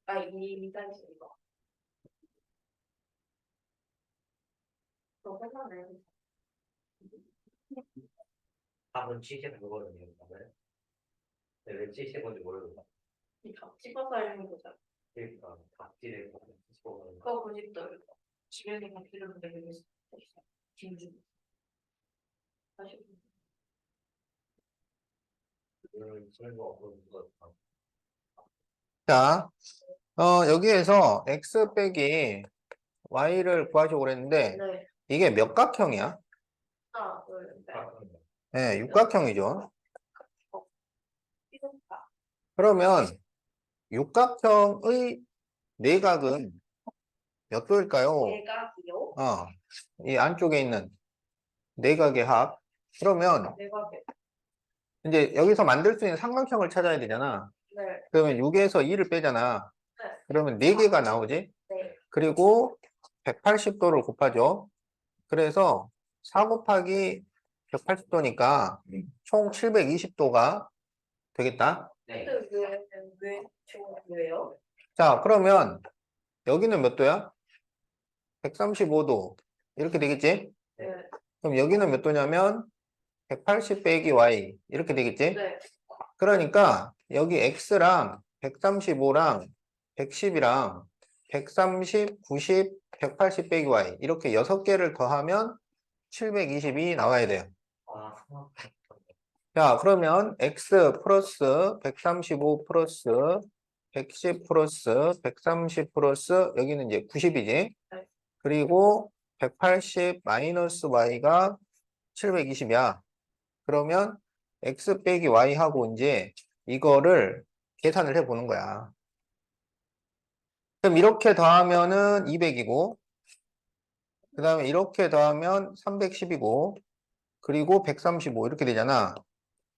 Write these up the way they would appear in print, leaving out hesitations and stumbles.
아, 이 사이즈 이거. 너 회사네. 답은 75거든요. 왜 75인지 모르겠다. 이다 집어서 읽는 거잖아. 그러니까 답지를 75거든. 그거 보지 또 집에서 다 필요로 되게 있어. 김주. 다시. 쓰는 거 없는 거. 자, 여기에서 x 빼기 y를 구하시고 그랬는데, 네. 이게 몇 각형이야? 하나, 둘, 셋. 네, 육각형이죠. 삐졌다. 그러면 육각형의 내각은 몇 도일까요? 내각이요? 이 안쪽에 있는 내각의 합. 그러면 내각에. 이제 여기서 만들 수 있는 삼각형을 찾아야 되잖아. 네. 그러면 6에서 2를 빼잖아. 네. 그러면 4개가 나오지? 네. 그리고 180도를 곱하죠. 그래서 4 곱하기 180도니까 총 720도가 되겠다. 네. 근데 왜 지금 왜요? 자, 그러면 여기는 몇 도야? 135도. 이렇게 되겠지? 네. 그럼 여기는 몇 도냐면 180 빼기 y. 이렇게 되겠지? 네. 그러니까 여기 x랑 135랑 110이랑 130, 90, 180 빼기 y. 이렇게 6개를 더하면 720이 나와야 돼요. 아, 자, 그러면 x 플러스 135 플러스 110 플러스 130 플러스 여기는 이제 90이지. 네. 그리고 180 마이너스 y가 720이야. 그러면 x 빼기 y하고 이제 이거를 계산을 해 보는 거야. 그럼 이렇게 더하면은 200이고, 그 다음에 이렇게 더하면 310이고, 그리고 135 이렇게 되잖아.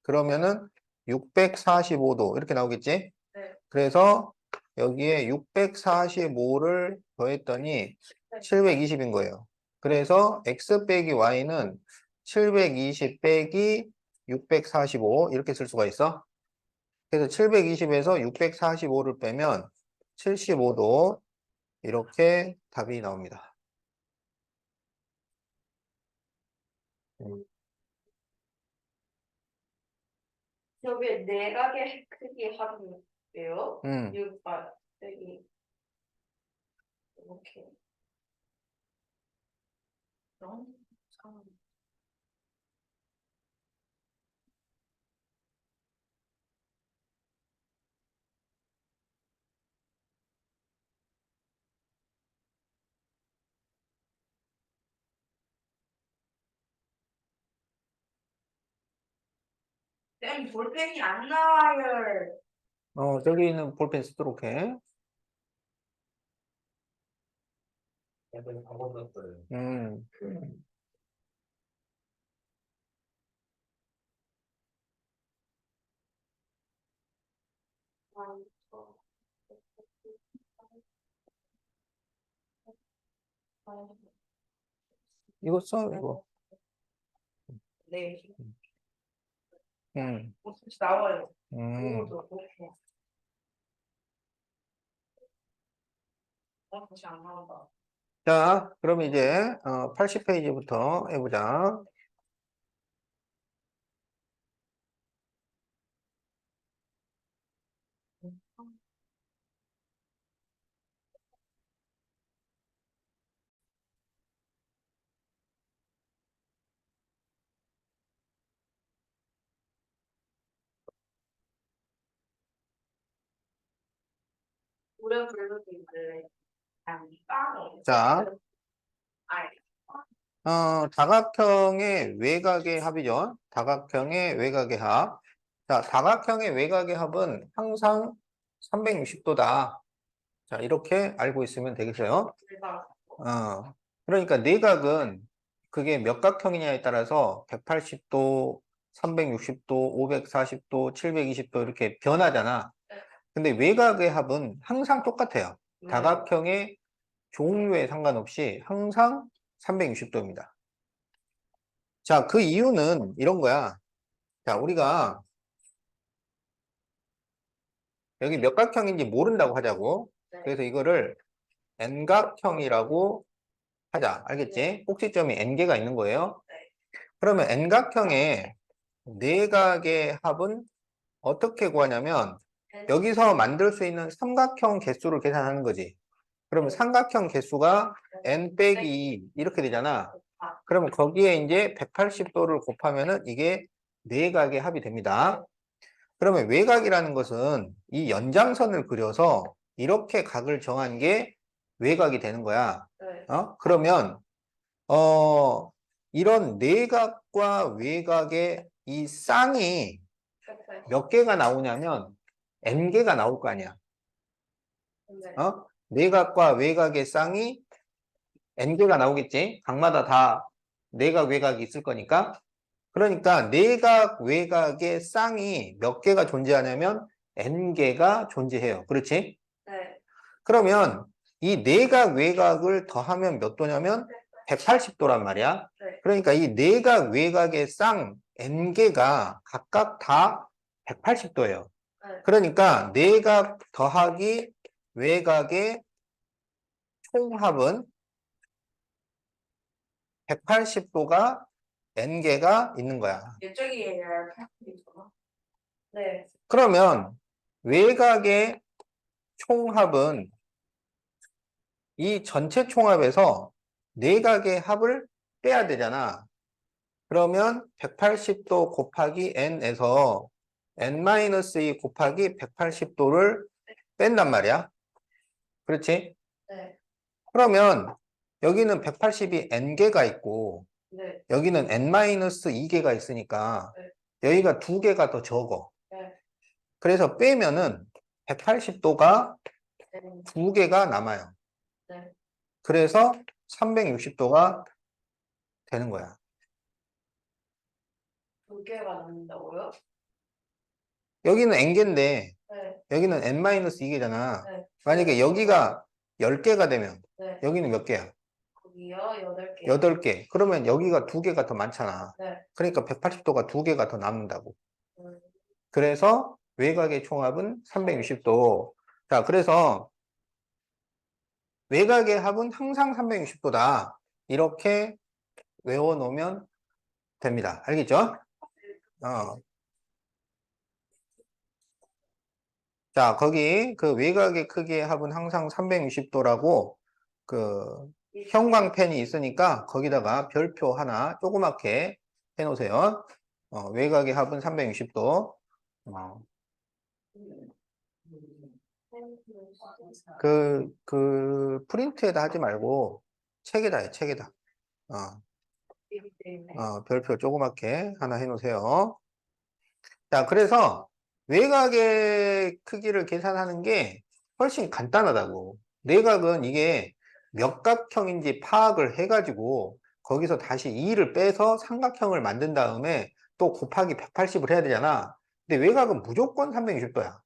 그러면은 645도 이렇게 나오겠지? 네. 그래서 여기에 645를 더했더니 720인 거예요. 그래서 x 빼기 y는 720 빼기 645 이렇게 쓸 수가 있어. 그래서 720에서 645를 빼면 75도 이렇게 답이 나옵니다. 여기 내각의 크기 합이에요? 음. 6, 여기 이렇게. 0, 3. 쌤, 볼펜이 안 나와요. 저기 있는 볼펜 쓰도록 해. 약간 방법 같고요. 음. 이거 써, 이거. 네. 음. 혹시 나와요. 음. 다시 안 나온다. 자, 그럼 이제 80페이지부터 해보자. 우려 블루도 있는데, 아니, 빵. 자, 아니, 다각형의 외곽의 합이죠. 다각형의 외곽의 합. 자, 다각형의 외곽의 합은 항상 360도다. 자, 이렇게 알고 있으면 되겠어요. 대박. 그러니까 내각은 그게 몇 각형이냐에 따라서 180도, 360도, 540도, 720도 이렇게 변하잖아. 근데 외곽의 합은 항상 똑같아요. 다각형의 종류에 상관없이 항상 360도입니다. 자, 그 이유는 이런 거야. 자, 우리가 여기 몇 각형인지 모른다고 하자고. 네. 그래서 이거를 N각형이라고 하자. 알겠지? 꼭지점이 N개가 있는 거예요. 네. 그러면 N각형의 내각의 합은 어떻게 구하냐면 여기서 만들 수 있는 삼각형 개수를 계산하는 거지. 그러면 삼각형 개수가 N 빼기 2 이렇게 되잖아. 그러면 거기에 이제 180도를 곱하면은 이게 내각의 합이 됩니다. 그러면 외각이라는 것은 이 연장선을 그려서 이렇게 각을 정한 게 외각이 되는 거야. 네. 그러면 이런 내각과 외각의 이 쌍이 몇 개가 나오냐면 N개가 나올 거 아니야. 네. 내각과 외각의 쌍이 N개가 나오겠지. 각마다 다 내각, 외각이 있을 거니까. 그러니까 내각, 외각의 쌍이 몇 개가 존재하냐면 N개가 존재해요. 그렇지? 네. 그러면 이 내각, 외각을 더하면 몇 도냐면 180도란 말이야. 네. 그러니까 이 내각, 외각의 쌍 N개가 각각 다 180도예요. 네. 그러니까 내각 더하기 외각의 총합은 180도가 N개가 있는 거야. 이쪽이에요. 80이죠. 네. 그러면 외각의 총합은 이 전체 총합에서 내각의 합을 빼야 되잖아. 그러면 180도 곱하기 n에서 n-2 곱하기 180도를 뺀단 말이야. 그렇지? 네. 그러면 여기는 180이 n개가 있고 네. 여기는 n-2개가 있으니까 네. 여기가 2개가 더 적어. 네. 그래서 빼면은 180도가 네. 2개가 남아요. 네. 그래서 360도가 되는 거야. 2개가 남는다고요? 여기는 n개인데 네. 여기는 n-2개잖아. 네. 만약에 여기가 10개가 되면 네. 여기는 몇 개야? 거기요? 8개. 8개. 그러면 여기가 2개가 더 많잖아. 네. 그러니까 180도가 2개가 더 남는다고. 음. 그래서 외곽의 총합은 360도. 자, 그래서 외곽의 합은 항상 360도다. 이렇게 외워놓으면 됩니다. 알겠죠? 자, 거기 그 외곽의 크기의 합은 항상 360도라고 그 형광펜이 있으니까 거기다가 별표 하나 조그맣게 해놓으세요. 외곽의 합은 360도. 그 프린트에다 하지 말고 책에다 해, 책에다. 별표 조그맣게 하나 해놓으세요. 자, 그래서 외곽의 크기를 계산하는 게 훨씬 간단하다고. 내각은 이게 몇 각형인지 파악을 해가지고 거기서 다시 2를 빼서 삼각형을 만든 다음에 또 곱하기 180을 해야 되잖아. 근데 외곽은 무조건 360도야.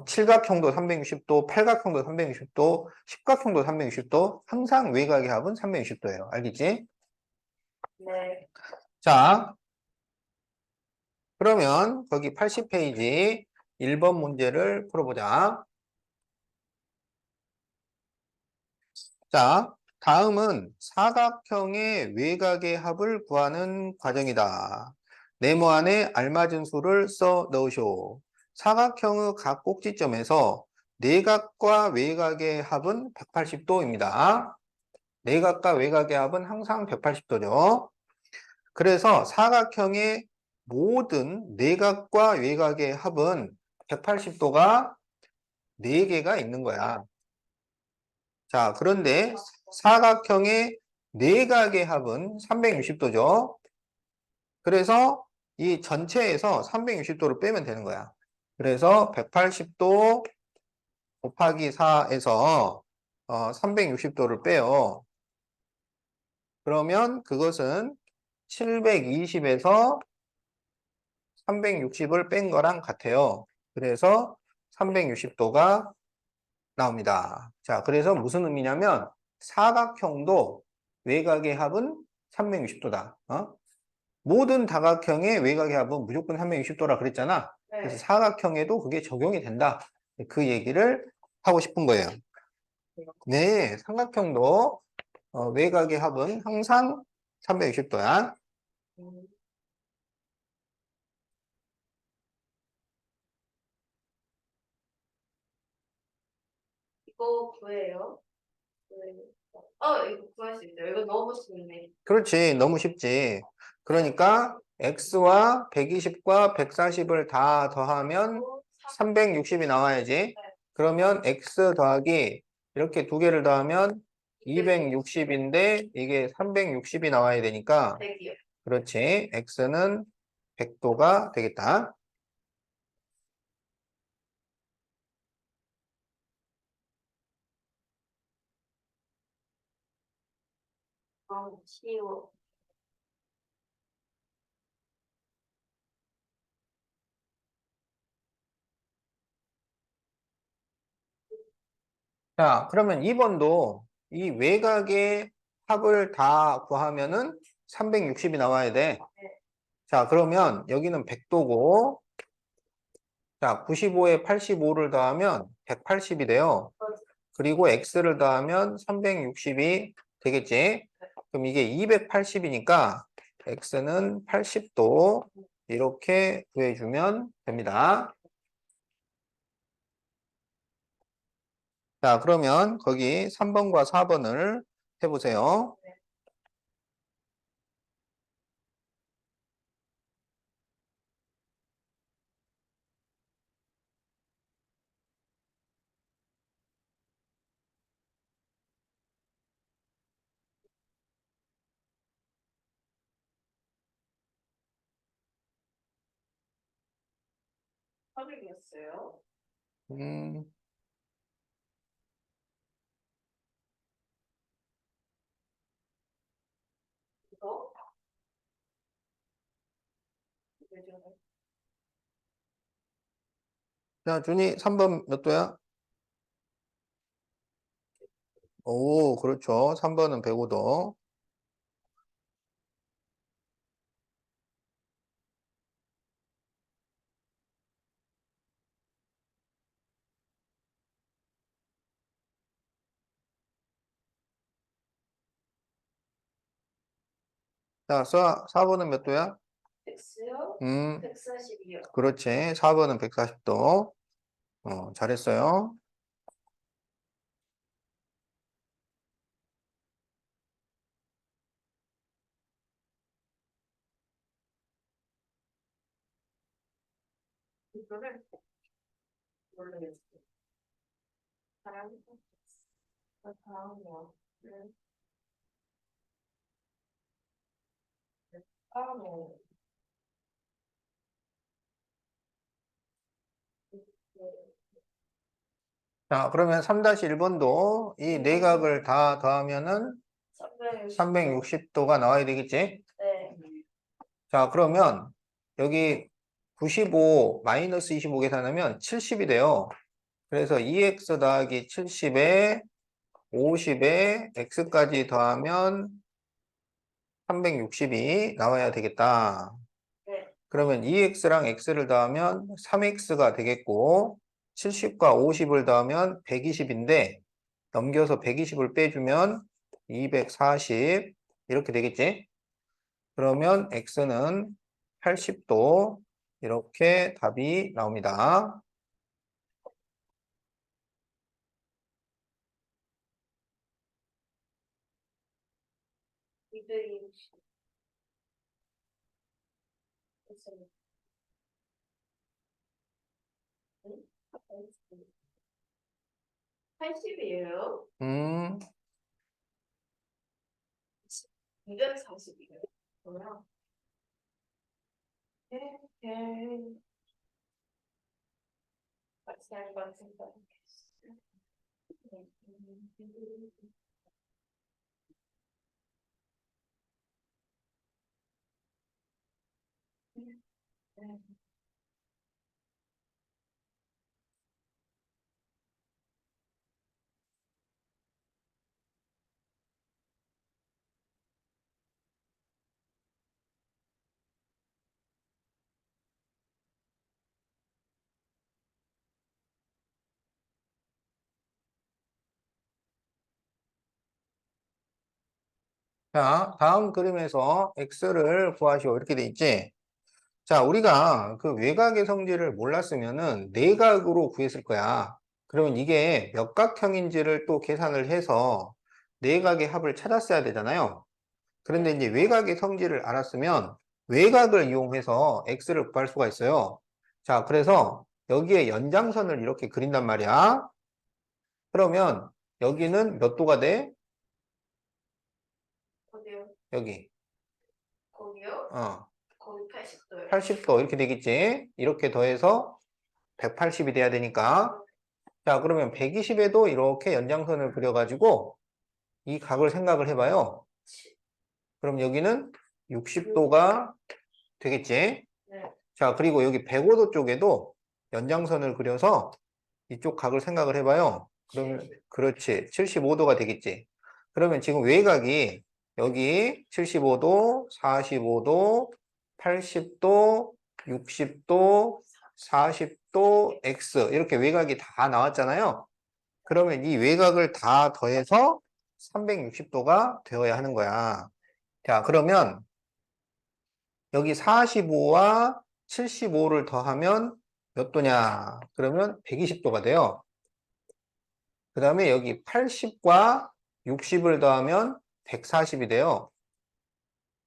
칠각형도 360도, 팔각형도 360도, 십각형도 360도. 항상 외곽의 합은 360도예요. 알겠지? 네. 자, 그러면 거기 80페이지 1번 문제를 풀어보자. 자, 다음은 사각형의 외곽의 합을 구하는 과정이다. 네모 안에 알맞은 수를 써 넣으시오. 사각형의 각 꼭지점에서 내각과 외곽의 합은 180도입니다. 내각과 외곽의 합은 항상 180도죠. 그래서 사각형의 모든 내각과 외곽의 합은 180도가 4개가 있는 거야. 자, 그런데 사각형의 내각의 합은 360도죠. 그래서 이 전체에서 360도를 빼면 되는 거야. 그래서 180도 곱하기 4에서 360도를 빼요. 그러면 그것은 720에서 360을 뺀 거랑 같아요. 그래서 360도가 나옵니다. 자, 그래서 무슨 의미냐면 사각형도 외곽의 합은 360도다. 모든 다각형의 외곽의 합은 무조건 360도라 그랬잖아. 그래서 네. 사각형에도 그게 적용이 된다. 그 얘기를 하고 싶은 거예요. 네, 삼각형도 외곽의 합은 항상 360도야. 음, 이거 구해요. 이거 구할 수 있어요. 이거 너무 쉽네. 그렇지, 너무 쉽지. 그러니까 x와 120과 140을 다 더하면 360이 나와야지. 그러면 x 더하기 이렇게 두 개를 더하면 260인데 이게 360이 나와야 되니까 100이요. 그렇지. x는 100도가 되겠다. 쉬워. 자, 그러면 2번도 이 외곽의 합을 다 구하면은 360이 나와야 돼. 자, 그러면 여기는 100도고, 자, 95에 85를 더하면 180이 돼요. 그리고 x를 더하면 360이 되겠지. 그럼 이게 280이니까 x는 80도 이렇게 구해주면 됩니다. 자, 그러면 거기 3번과 4번을 해보세요. 합이었어요. 음, 이거? 왜 저래? 자, 준이 3번 몇 도야? 오, 그렇죠. 3번은 105도. 자, 4번은 몇 도야? X요? 음, 140이요. 그렇지. 4번은 140도. 잘했어요. 이거를 모르겠어요. 다음, 다음이요. 다음에 자, 그러면 3-1번도 이 내각을 다 더하면은 360도가 나와야 되겠지? 네. 자, 그러면 여기 95 마이너스 25 계산하면 70이 돼요. 그래서 2x 더하기 70에 50에 x까지 더하면 360이 나와야 되겠다. 네. 그러면 2x랑 x를 더하면 3x가 되겠고 70과 50을 더하면 120인데 넘겨서 120을 빼주면 240 이렇게 되겠지? 그러면 x는 80도 이렇게 답이 나옵니다. 이들이 80이에요. 240이에요. 뭐야? 네. 잘 맞춘다. 자, 다음 그림에서 x를 구하시오. 이렇게 돼 있지? 자, 우리가 그 외곽의 성질을 몰랐으면은 내각으로 구했을 거야. 그러면 이게 몇 각형인지를 또 계산을 해서 내각의 합을 찾았어야 되잖아요. 그런데 이제 외곽의 성질을 알았으면 외곽을 이용해서 x를 구할 수가 있어요. 자, 그래서 여기에 연장선을 이렇게 그린단 말이야. 그러면 여기는 몇 도가 돼? 거기요? 여기. 거기요? 어, 거기 80도요. 80도 이렇게 되겠지? 이렇게 더해서 180이 돼야 되니까. 자, 그러면 120에도 이렇게 연장선을 그려가지고 이 각을 생각을 해봐요. 그럼 여기는 60도가 되겠지? 네. 자, 그리고 여기 105도 쪽에도 연장선을 그려서 이쪽 각을 생각을 해봐요. 그러면, 그렇지. 75도가 되겠지. 그러면 지금 외곽이 여기 75도, 45도, 80도, 60도, 40도, X. 이렇게 외곽이 다 나왔잖아요. 그러면 이 외곽을 다 더해서 360도가 되어야 하는 거야. 자, 그러면 여기 45와 75를 더하면 몇 도냐? 그러면 120도가 돼요. 그 다음에 여기 80과 60을 더하면 140이 돼요.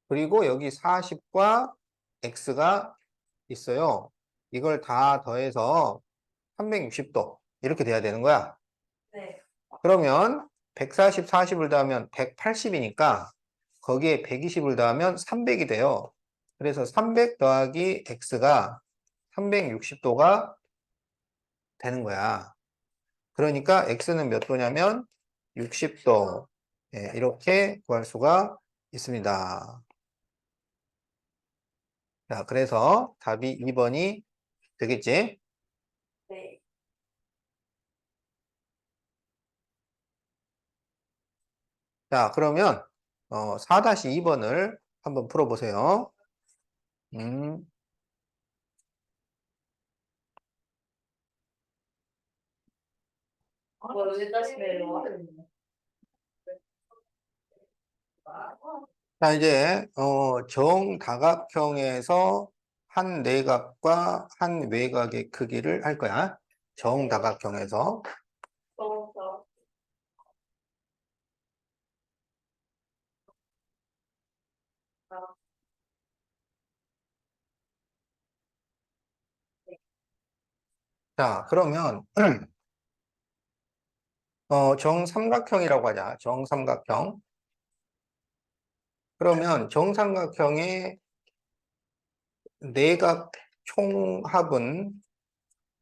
그리고 여기 40과 x가 있어요. 이걸 다 더해서 360도 이렇게 돼야 되는 거야. 네. 그러면 140, 40을 더하면 180이니까 거기에 120을 더하면 300이 돼요. 그래서 300 더하기 x가 360도가 되는 거야. 그러니까 x는 몇 도냐면 60도. 예, 이렇게 구할 수가 있습니다. 자, 그래서 답이 2번이 되겠지? 네. 자, 그러면 4-2번을 한번 풀어보세요. 음, 뭐 여기 다시 내려와? 자, 이제 정다각형에서 한 내각과 한 외곽의 크기를 할 거야. 정다각형에서. 더. 자, 그러면 정삼각형이라고 하자. 정삼각형. 그러면 정삼각형의 내각 총합은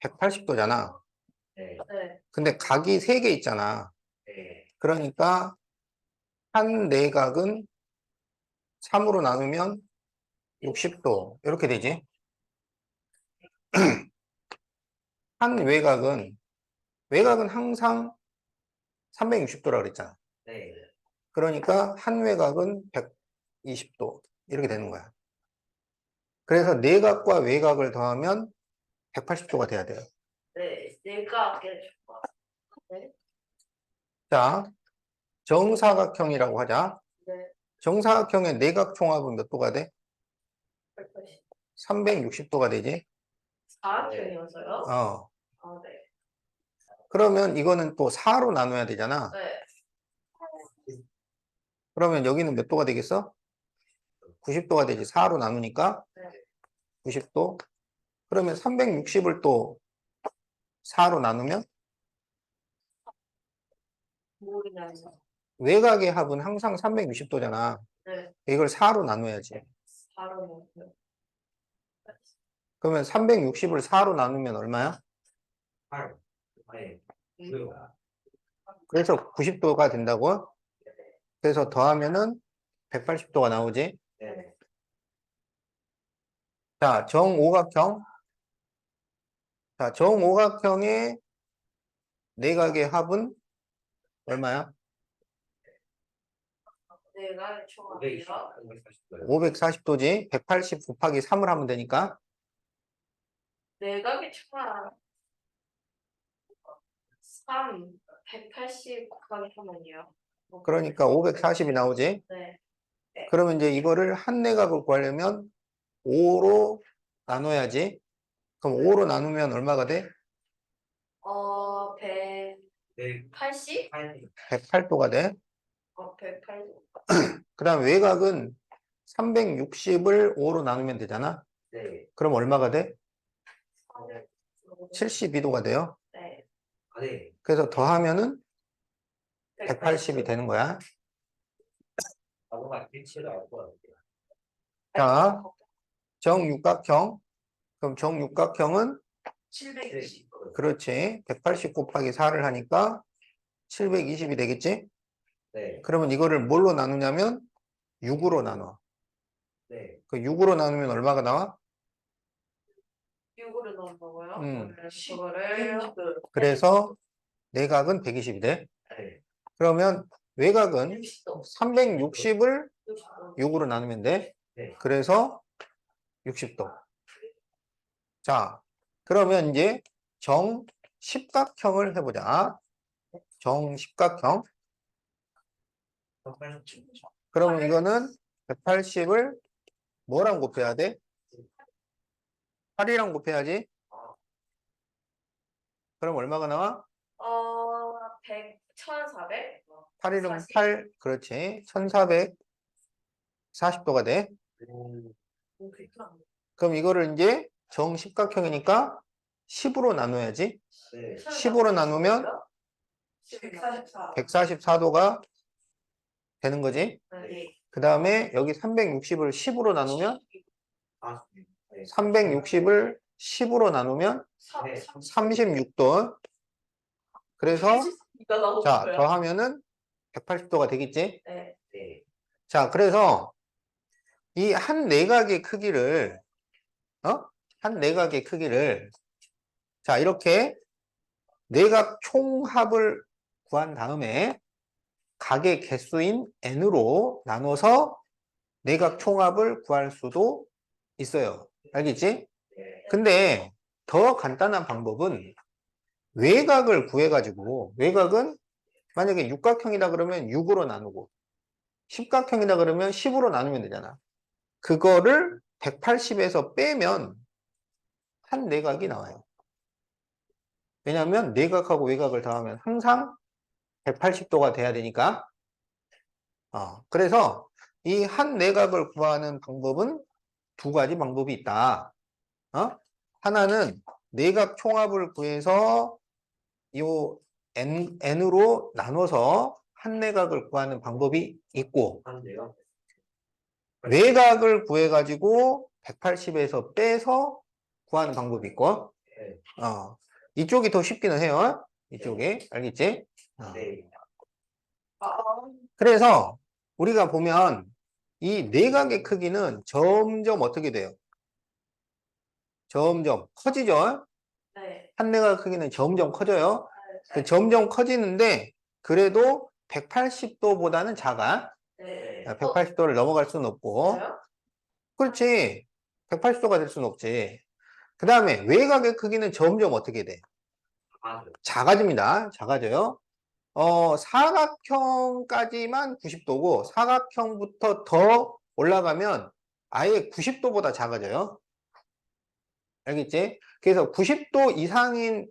180도잖아. 네. 네. 근데 각이 3개 있잖아. 네. 그러니까 한 내각은 3으로 나누면 60도. 이렇게 되지. 한 외곽은 항상 360도라고 그랬잖아. 네. 그러니까 한 외곽은 120도. 이렇게 되는 거야. 그래서 내각과 외곽을 더하면 180도가 돼야 돼요. 네. 내가 아껴 줄 거. 네. 자, 정사각형이라고 하자. 네. 정사각형의 내각 총합은 몇 도가 돼? 180. 360도가 되지. 4학년이어서요? 어. 아, 네. 그러면 이거는 또 4로 나눠야 되잖아. 네. 그러면 여기는 몇 도가 되겠어? 90도가 되지. 4로 나누니까 네. 90도. 그러면 360을 또 4로 나누면 모르겠어요. 외곽의 합은 항상 360도잖아. 네. 이걸 4로 나눠야지. 바로 먹어요. 그러면 360을 4로 나누면 얼마야? 8. 네. 그래서 90도가 된다고? 그래서 더하면은 180도가 나오지. 네. 자, 정오각형. 자, 정오각형의 내각의 합은 얼마야? 내가 총합이요. 540도지. 180 곱하기 3을 하면 되니까. 내각의 총합 3, 180 곱하기 3은요. 그러니까 540이 나오지. 네. 네. 그러면 이제 이거를 한 내각을 구하려면 5로 나눠야지. 그럼 5로 나누면 얼마가 돼? 180? 108도가 돼. 108. 그 다음 외곽은 360을 5로 나누면 되잖아. 네. 그럼 얼마가 돼? 70. 72도가 돼요. 네. 네. 그래서 더하면은 180이 되는 거야. 아무나 일치를 알고 할게요. 자, 정육각형. 그럼 정육각형은 720. 그렇지. 180 곱하기 4를 하니까 720이 되겠지? 네. 그러면 이거를 뭘로 나누냐면 6으로 나눠. 네. 그 6으로 나누면 얼마가 나와? 6으로 넣은 거고요. 음. 그거를 그래서 내각은 120이 돼. 네. 그러면 외곽은 60도. 360을 60도. 6으로 나누면 돼. 네. 그래서 60도. 자, 그러면 이제 정십각형을 해보자. 정십각형. 그러면 이거는 180을 뭐랑 곱해야 돼? 8이랑 곱해야지. 그럼 얼마가 나와? 1400? 8이랑 8, 그렇지. 1440도가 돼. 그럼 이거를 이제 정십각형이니까 10으로 나눠야지. 네. 10으로 나누면 144. 144도가 되는 거지. 네. 그 다음에 여기 360을 10으로 나누면 아, 네. 360을 10으로 나누면 36도. 그래서 자, 더하면은 180도가 되겠지. 네. 네. 자, 그래서 이 한 내각의 크기를 한 내각의 크기를 자, 이렇게 내각 총합을 구한 다음에 각의 개수인 n으로 나눠서 내각 총합을 구할 수도 있어요. 알겠지? 네. 근데 더 간단한 방법은 외곽을 구해가지고 외곽은 만약에 육각형이다 그러면 6으로 나누고 십각형이다 그러면 10으로 나누면 되잖아. 그거를 180에서 빼면 한 내각이 나와요. 왜냐하면 내각하고 외곽을 더하면 항상 180도가 돼야 되니까. 그래서 이 한 내각을 구하는 방법은 두 가지 방법이 있다. 하나는 내각 총합을 구해서 요 n으로 나눠서 한 내각을 구하는 방법이 있고 한데요. 외곽을 구해가지고 180에서 빼서 구하는 방법이 있고 네. 이쪽이 더 쉽기는 해요. 이쪽이 알겠지? 네. 그래서 우리가 보면 이 내각의 크기는 점점 어떻게 돼요? 점점 커지죠? 네. 한 내각 크기는 점점 커져요. 점점 커지는데 그래도 180도보다는 작아. 네. 180도를 넘어갈 수는 없고. 진짜요? 그렇지. 180도가 될 수는 없지. 그 다음에 외곽의 크기는 점점 어떻게 돼? 아, 작아집니다. 작아져요. 사각형까지만 90도고 사각형부터 더 올라가면 아예 90도보다 작아져요. 알겠지? 그래서 90도 이상인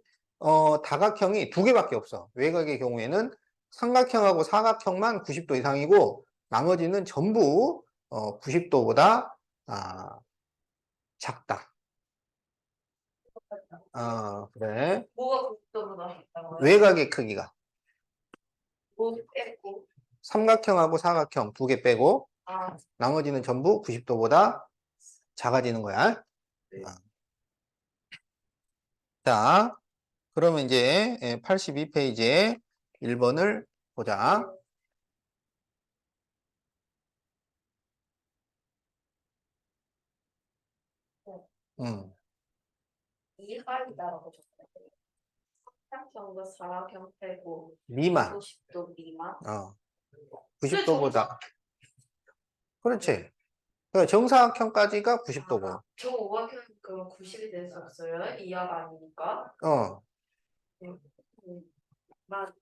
다각형이 두 개밖에 없어. 외곽의 경우에는 삼각형하고 사각형만 90도 이상이고 나머지는 전부 90도보다 작다. 그래. 뭐가 90도보다 작다고요? 외곽의 크기가 뭐 빼고. 삼각형하고 사각형 두 개 빼고 아, 나머지는 전부 90도보다 작아지는 거야. 네. 자, 그러면 이제 82페이지에 1번을 보자. 음, 이하이다라고 적혀요. 삼각형과 사각형 빼고 미만. 90도 미만. 90도보다. 그렇지. 그러니까 정사각형까지가 90도고. 저 오각형 그럼 90이 될 수 없어요? 이하가 아니니까. 음, 만.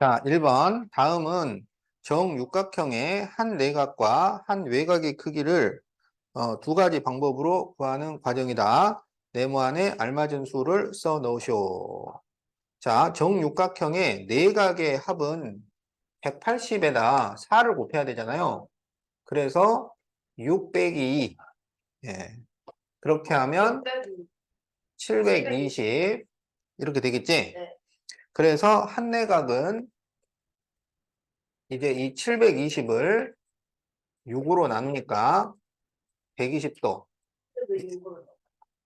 자, 1번. 다음은 정육각형의 한 내각과 한 외곽의 크기를 두 가지 방법으로 구하는 과정이다. 네모안에 알맞은 수를 써 넣으시오. 자, 정육각형의 내각의 합은 180에다 4를 곱해야 되잖아요. 그래서 6 빼기 2. 예. 그렇게 하면 720 이렇게 되겠지? 네. 그래서 한 내각은 이제 이 720을 6으로 나누니까 120도.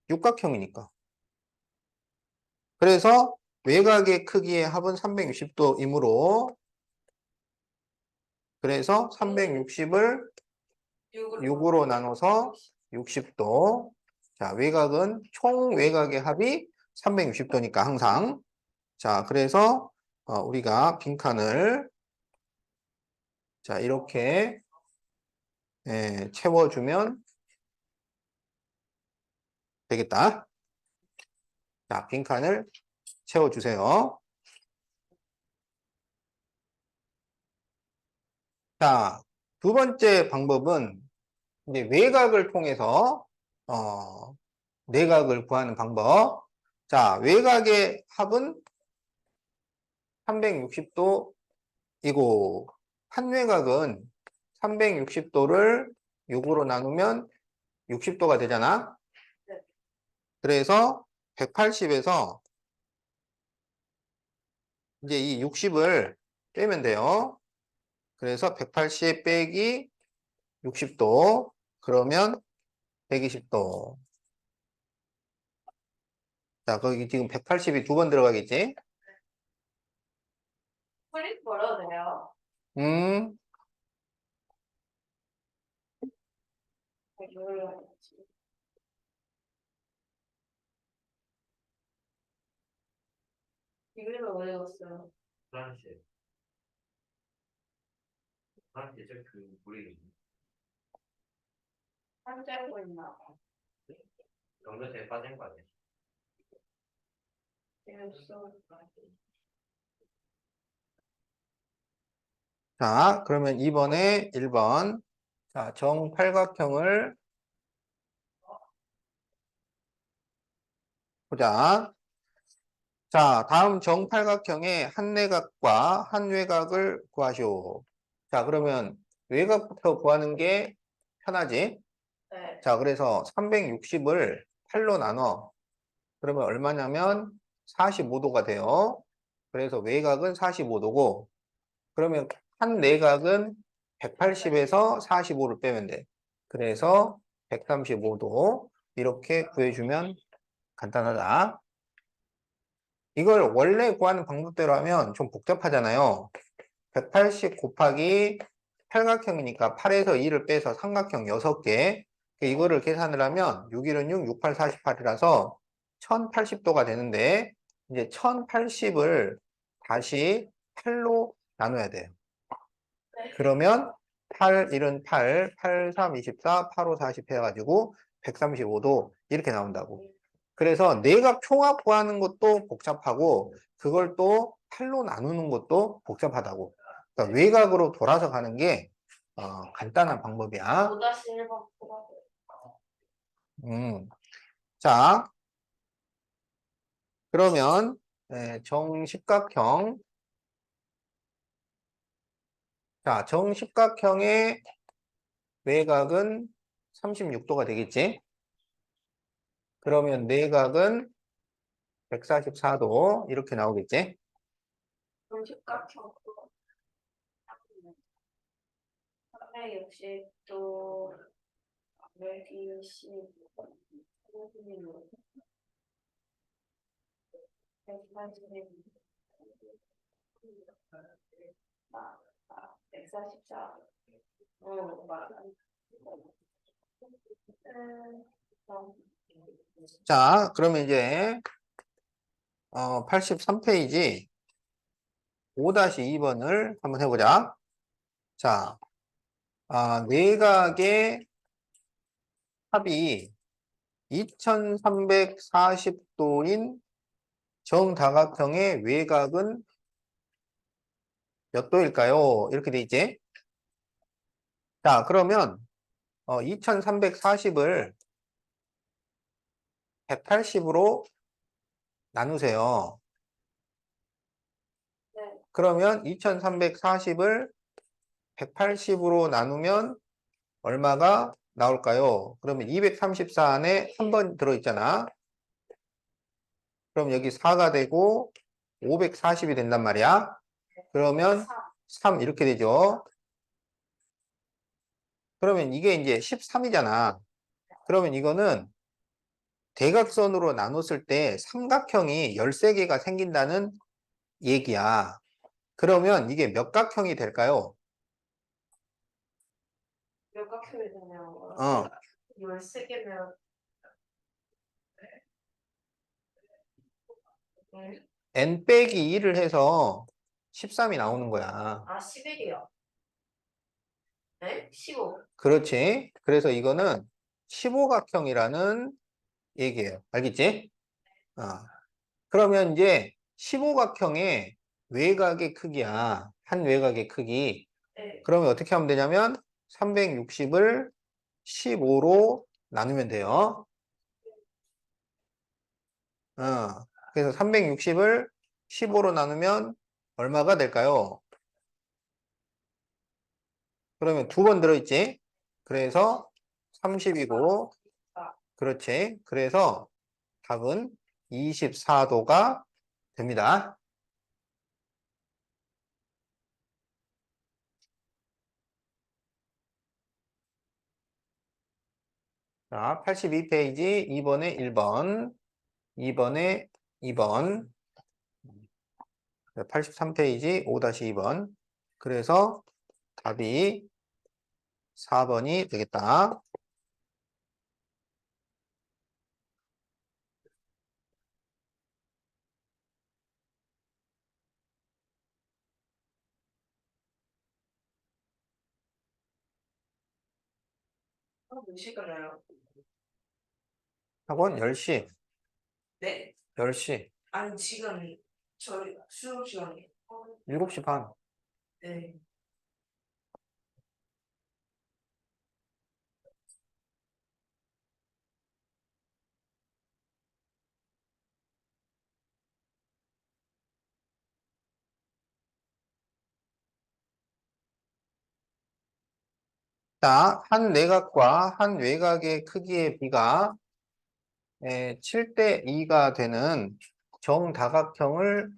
육각형이니까. 그래서 외곽의 크기의 합은 360도이므로 그래서 360을 6으로 나눠서 60도. 자, 외곽은 총 외곽의 합이 360도니까 항상. 자, 그래서 우리가 빈칸을 자, 이렇게 채워주면 되겠다. 자, 빈칸을 채워주세요. 자, 두 번째 방법은 이제 외곽을 통해서 내각을 구하는 방법. 자, 외곽의 합은 360도이고 한 외곽은 360도를 6으로 나누면 60도가 되잖아. 네. 그래서 180에서 이제 이 60을 빼면 돼요. 그래서 180 빼기 60도 그러면 120도. 자, 거기 지금 180이 두 번 들어가겠지? 프린트 벌어도 돼요? 음, 이글을 어디 갔어요? 프랑스. 프랑스 저그 우리 한자고 있나? 연결돼 빠진 거 아니야? 재밌어. 자, 그러면 이번에 1번. 자, 정팔각형을 보자. 자, 다음 정팔각형의 한 내각과 한 외곽을 구하시오. 자, 그러면 외곽부터 구하는 게 편하지? 네. 자, 그래서 360을 8로 나눠. 그러면 얼마냐면 45도가 돼요. 그래서 외곽은 45도고, 그러면 한 내각은 180에서 45를 빼면 돼. 그래서 135도 이렇게 구해주면 간단하다. 이걸 원래 구하는 방법대로 하면 좀 복잡하잖아요. 180 곱하기 팔각형이니까 8에서 2를 빼서 삼각형 6개. 이거를 계산을 하면 6, 1은 6, 6, 8, 48이라서 1080도가 되는데 이제 1080을 다시 8로 나눠야 돼요. 그러면 8, 1은 8, 8, 3, 24, 8, 5, 40 해가지고 135도 이렇게 나온다고. 그래서 내각 총합 구하는 것도 복잡하고 그걸 또 8로 나누는 것도 복잡하다고. 그러니까 외곽으로 돌아서 가는 게 간단한 방법이야. 5-1번 풀어도 자, 그러면 정십각형. 자, 정십각형의 외곽은 36도가 되겠지? 그러면 내각은 144도 이렇게 나오겠지? 음식각형 360도 120 144 맞아. 자, 그러면 이제 83페이지 5-2번을 한번 해보자. 자, 내각의 합이 2340도인 정다각형의 외곽은 몇 도일까요? 이렇게 돼 있지? 자, 그러면 2340을 180으로 나누세요. 네. 그러면 2340을 180으로 나누면 얼마가 나올까요? 그러면 234 안에 한 번 들어있잖아. 그럼 여기 4가 되고 540이 된단 말이야. 그러면 3 이렇게 되죠. 그러면 이게 이제 13이잖아. 그러면 이거는 대각선으로 나눴을 때 삼각형이 13개가 생긴다는 얘기야. 그러면 이게 몇 각형이 될까요? 몇 각형이 되냐고. 어, 13개면 n 빼기 2를 해서 13이 나오는 거야. 11이요. 네? 15. 그렇지. 그래서 이거는 15각형이라는 얘기예요. 알겠지? 어. 그러면 이제 15각형의 외곽의 크기야. 한 외곽의 크기. 네. 그러면 어떻게 하면 되냐면 360을 15로 나누면 돼요. 그래서 360을 15로 나누면 얼마가 될까요? 그러면 두 번 들어있지? 그래서 30이고, 그렇지. 그래서 답은 24도가 됩니다. 자, 82페이지 2번에 1번, 2번에 2번, 83페이지 5-2번. 그래서 답이 4번이 되겠다. 몇 시간이요? 학원 10시, 네? 10시, 아니 지금 저희 수업 시간이 7시 반. 네. 자, 한 내각과 한 외곽의 크기의 비가 7대 2가 되는 정다각형을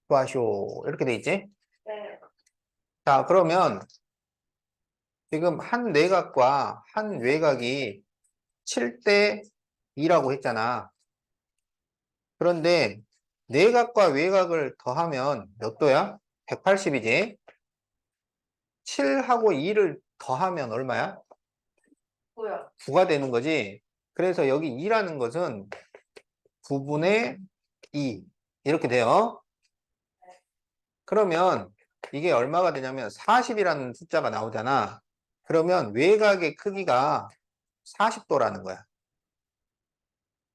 구하시오. 이렇게 돼 있지? 네. 자, 그러면 지금 한 내각과 한 외곽이 7대 2라고 했잖아. 그런데 내각과 외곽을 더하면 몇 도야? 180이지? 7하고 2를 더하면 얼마야? 뭐야? 9가 되는 거지. 그래서 여기 2라는 것은 9분의 2 이렇게 돼요. 그러면 이게 얼마가 되냐면 40이라는 숫자가 나오잖아. 그러면 외곽의 크기가 40도라는 거야.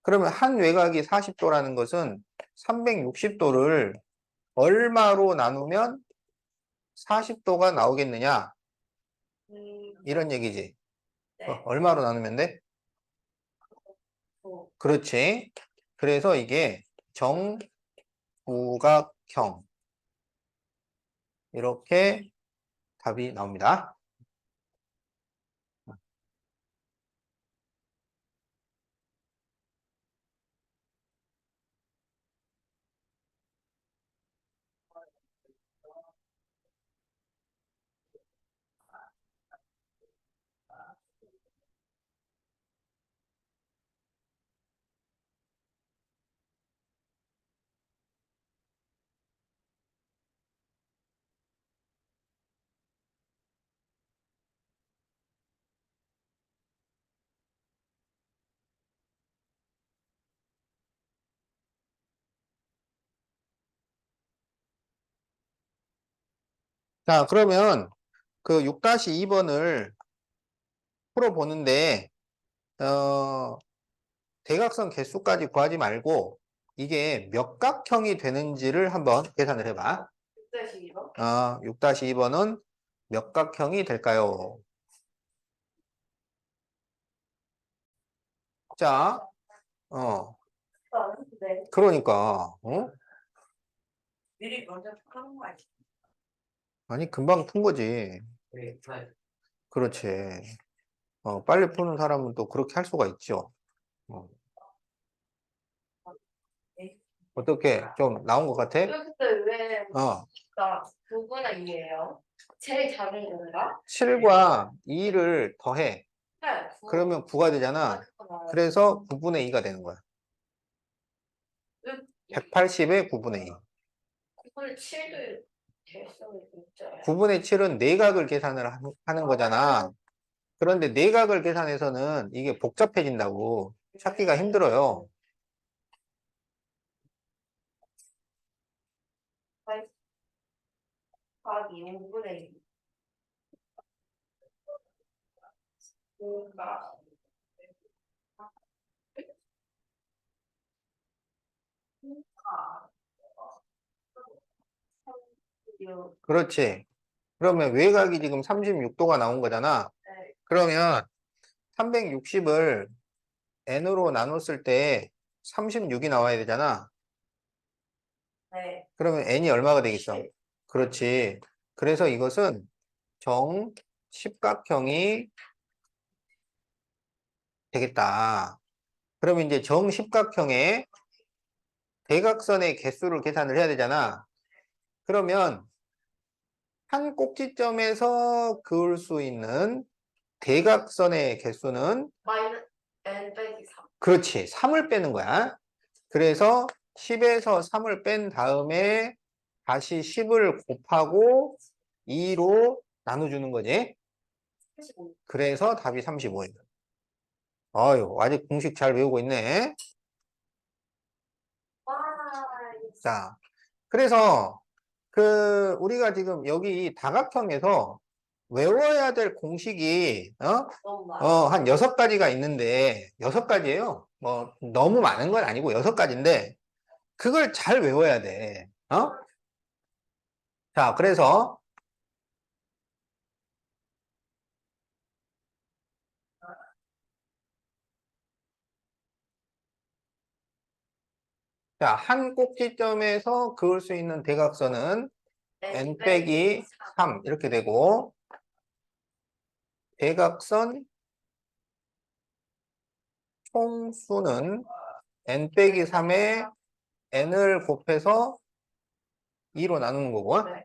그러면 한 외곽이 40도라는 것은 360도를 얼마로 나누면 40도가 나오겠느냐? 이런 얘기지. 네. 얼마로 나누면 돼? 그렇지. 그래서 이게 정부각형. 이렇게 답이 나옵니다. 자, 그러면 그 6-2번을 풀어보는데, 대각선 개수까지 구하지 말고, 이게 몇 각형이 되는지를 한번 계산을 해봐. 6-2번? 6-2번은 몇 각형이 될까요? 자, 네. 그러니까, 미리 먼저 하는 거 아니야? 아니, 금방 푼 거지. 네, 그렇지. 빨리 푸는 사람은 또 그렇게 할 수가 있죠. 어. 어떻게, 좀 나온 것 같아? 근데 왜 어. 9분의 2예요? 제일 작은 건가? 7과 2를 더해. 네. 그러면 9가 되잖아. 그래서 9분의 2가 되는 거야. 180의 9분의 2. 9분의 7도 될 수는 있죠. 9분의 7은 내각을 계산을 하는 거잖아. 그런데 내각을 계산해서는 이게 복잡해진다고. 찾기가 힘들어요. 곱하기 5분의 2. 뭔가 그렇지. 그러면 외곽이 지금 36도가 나온 거잖아. 네. 그러면 360을 n으로 나눴을 때 36이 나와야 되잖아. 네. 그러면 n이 얼마가 되겠어? 그렇지. 그래서 이것은 정십각형이 되겠다. 그러면 이제 정십각형의 대각선의 개수를 계산을 해야 되잖아. 그러면 한 꼭지점에서 그을 수 있는 대각선의 개수는 마이너스 n 빼기 3. 그렇지. 3을 빼는 거야. 그래서 10에서 3을 뺀 다음에 다시 10을 곱하고 2로 나눠주는 거지. 그래서 답이 35예요. 아유, 아직 공식 잘 외우고 있네. 와, 자, 그래서 우리가 지금 여기 다각형에서 외워야 될 공식이 너무 많아. 한 6가지가 있는데 6가지예요. 뭐 너무 많은 건 아니고 6가지인데 그걸 잘 외워야 돼. 자, 그래서 자, 한 꼭지점에서 그을 수 있는 대각선은 n 빼기 3 이렇게 되고 대각선 총수는 n 빼기 3에 n을 곱해서 2로 나누는 거고 네.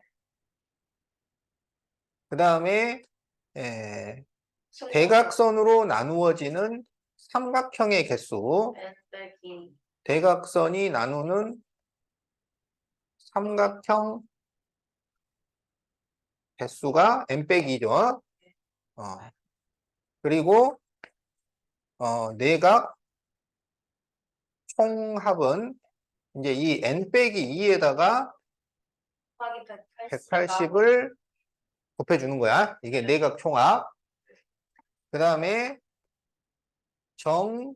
그 다음에 대각선으로 나누어지는 삼각형의 개수 n 빼기 대각선이 나누는 삼각형 개수가 n 빼기 2죠. 그리고 내각 총합은 이제 이 n 빼기 2에다가 곱하기 180을 곱해주는 거야. 이게 내각 총합. 그 다음에 정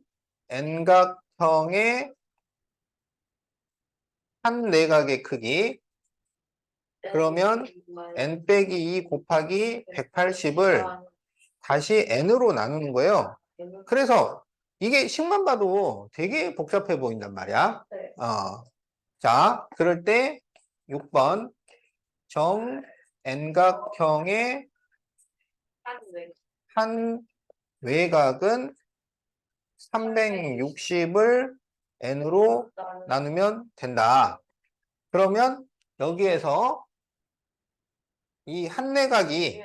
n각형의 한 내각의 크기. 그러면 n 빼기 2 곱하기 180을 다시 n으로 나누는 거예요. 그래서 이게 식만 봐도 되게 복잡해 보인단 말이야. 네. 자, 그럴 때 6번 정 n각형의 한 외곽은 360을 n으로 나누면 된다. 그러면 여기에서 이 한 내각이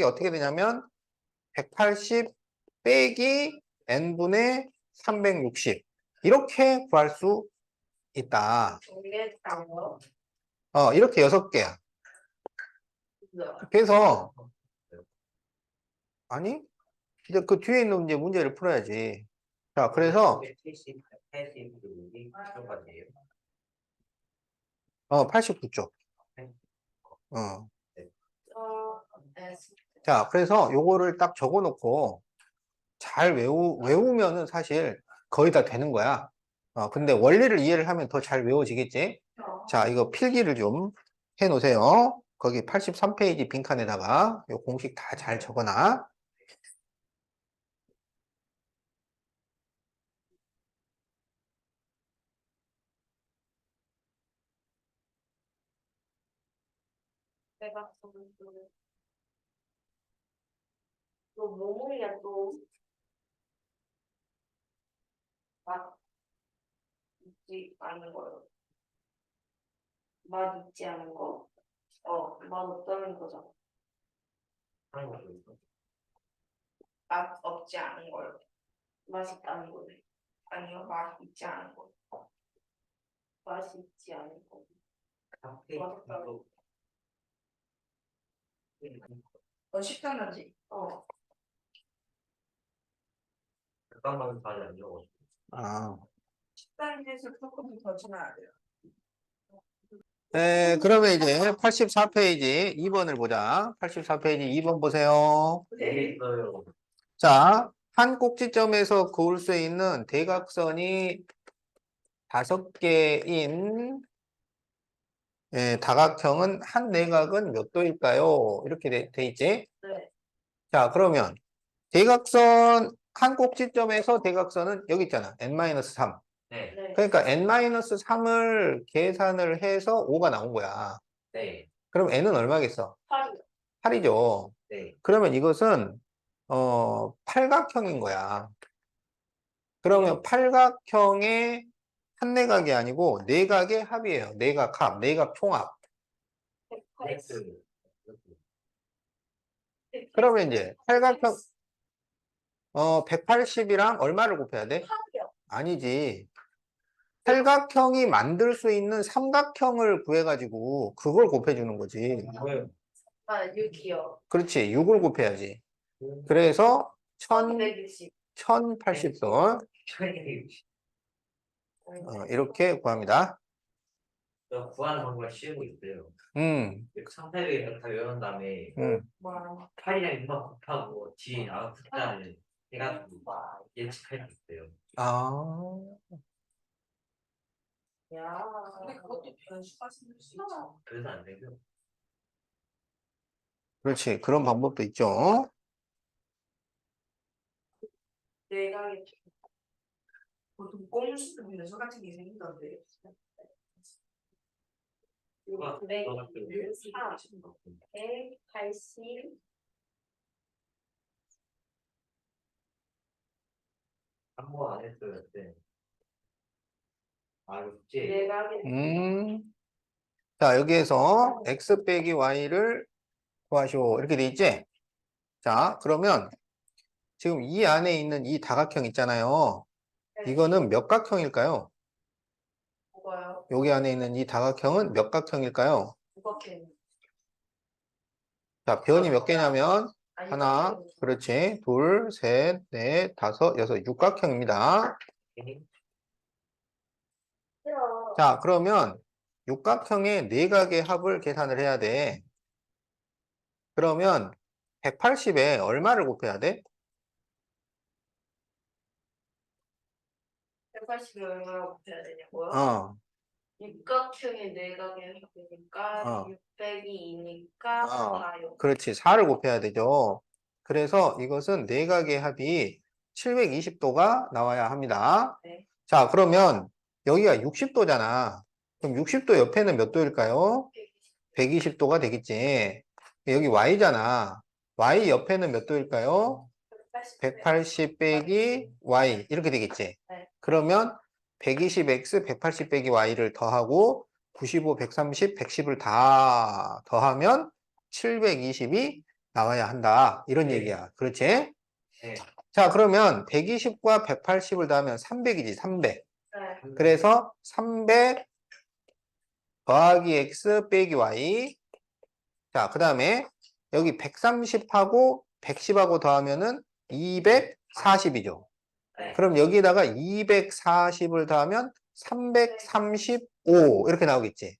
어떻게 되냐면 180 빼기 n분의 360 이렇게 구할 수 있다. 이렇게 6개야. 그래서 아니 이제 그 뒤에 있는 이제 문제를 풀어야지. 자, 그래서 89쪽. 자, 그래서 요거를 딱 적어 놓고 잘 외우면은 사실 거의 다 되는 거야. 근데 원리를 이해를 하면 더 잘 외워지겠지? 자, 이거 필기를 좀 해 놓으세요. 거기 83페이지 빈칸에다가 요 공식 다 잘 적어놔. 내가 또 뭐뭐야 또 맛 있지 않은 거요. 맛 있지 않은 거. 맛 없다는 거잖아. 하는 것도 있어. 맛 없지 않은 거요. 맛 있다는 거네. 아니요, 맛 있지 않은 거. 맛이 있지 않은 거. 카페 맛없다고. 식당이지. 잠깐만 다시 안 적었어. 아. 식당에서 조금 더 지나야 돼요. 네, 그러면 이제 84페이지 2번을 보자. 84페이지 2번 보세요. 네. 있어요. 자, 한 꼭지점에서 그을 수 있는 대각선이 5개인 다각형은 한 내각은 몇 도일까요? 이렇게 돼 있지? 네. 자, 그러면 대각선 한 꼭지점에서 대각선은 여기 있잖아. n-3. 네. 네. 그러니까 n-3을 계산을 해서 5가 나온 거야. 네. 그럼 n은 얼마겠어? 8이요. 8이죠. 네. 그러면 이것은 팔각형인 거야. 그러면 팔각형의 한 내각이 아니고 내각의 합이에요. 내각 합, 내각 총합. 넥스. 그러면 이제 팔각형 180이랑 얼마를 곱해야 돼? 8이요. 아니지. 팔각형이 만들 수 있는 삼각형을 구해가지고 그걸 곱해주는 거지. 뭐예요? 6이요. 그렇지. 6을 곱해야지. 그래서 1120. 1080도 이렇게 구합니다. 저 구하는 방법을 쉬운 거 있어요. 음, 상태를 다 외운 다음에 와. 8이랑 6만 곱하고 뒤에 나온 숫자를 해가지고 예측할 수 있어요. 아, 야. 근데 그것도 변수가 생길 수 있죠. 그래서 안 되죠. 그렇지. 그런 방법도 있죠. 내각의 보통 꼼수 변수 같은 게 생기던데. 180, 180. 한 번 안 했어요. 그때. 아, 이거 숙제. 내각의 자, 여기에서 x 빼기 y를 구하시오. 이렇게 돼 있지? 자, 그러면 지금 이 안에 있는 이 다각형 있잖아요. 이거는 몇 각형일까요? 뭐가요? 여기 안에 있는 이 다각형은 몇 각형일까요? 무각형. 자, 변이 몇 개냐면 아니, 하나, 깍형이죠. 그렇지. 둘, 셋, 넷, 다섯, 여섯, 육각형입니다. 싫어. 자, 그러면 육각형의 내각의 합을 계산을 해야 돼. 그러면 180에 얼마를 곱해야 돼? 180이 얼마나 곱해야 되냐고요? 어, 육각형의 내각의 합이니까 600이 2니까 4요. 그렇지. 4를 곱해야 되죠. 그래서 이것은 내각의 합이 720도가 나와야 합니다. 네. 자, 그러면 여기가 60도잖아. 그럼 60도 옆에는 몇 도일까요? 120도가 되겠지. 여기 y잖아. y 옆에는 몇 도일까요? 180 빼기 y 이렇게 되겠지. 네. 그러면 120x 180 빼기 y를 더하고 95, 130, 110을 다 더하면 720이 나와야 한다. 이런 네. 얘기야. 그렇지? 네. 자, 그러면 120과 180을 더하면 300이지. 300. 네. 그래서 300 더하기 x 빼기 y. 자, 그 다음에 여기 130하고 110하고 더하면은 240이죠. 네. 그럼 여기다가 240을 더하면 335 이렇게 나오겠지.